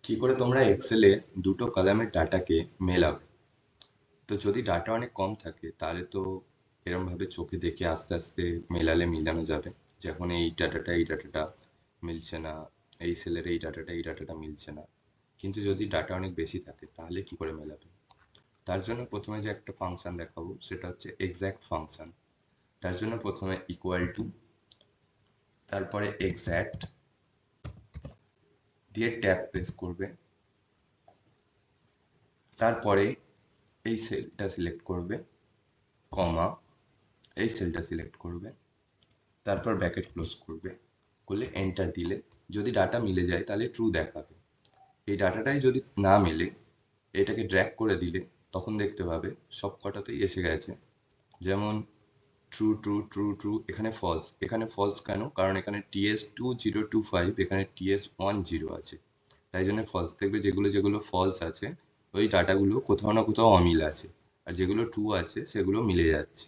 কি করে তোমরা এক্সেলে দুটো কলামের ডাটাকে মেলাবে? তো যদি ডাটা অনেক কম থাকে তাহলে তো এরম ভাবে চোখে দেখে আস্তে আস্তে মেলালে মিলানো যাবে। যখন এই ডাটাটা মিলছে না, এই সেলের এই ডাটাটা মিলছে না। কিন্তু যদি ডাটা অনেক বেশি থাকে তাহলে কি করে মেলাবে? তার জন্য প্রথমে যে একটা ফাংশন দেখাবো সেটা হচ্ছে এক্সাক্ট ফাংশন। তার জন্য প্রথমে ইকুয়াল টু, তারপরে এক্সাক্ট দিয়ে ট্যাব প্রেস করবে, তারপরে এই সেলটা সিলেক্ট করবে, কমা, এই সেলটা সিলেক্ট করবে, তারপর ব্র্যাকেট ক্লোজ করবে, করলে এন্টার দিলে যদি ডাটা মিলে যায় তাহলে ট্রু দেখাবে। এই ডাটাটাই যদি না মেলে এটাকে ড্র্যাগ করে দিলে তখন দেখতে পাবে সব কটাতেই এসে গেছে। যেমন ট্রু ট্রু ট্রু ট্রু, এখানে ফলস। এখানে ফলস কেন? কারণ এখানে TS2025, এখানে TS10 আছে, তাই জন্য ফলস। দেখবে যেগুলো যেগুলো ফলস আছে ওই ডাটাগুলো কোথাও না কোথাও অমিল আছে, আর যেগুলো ট্রু আছে সেগুলো মিলে যাচ্ছে।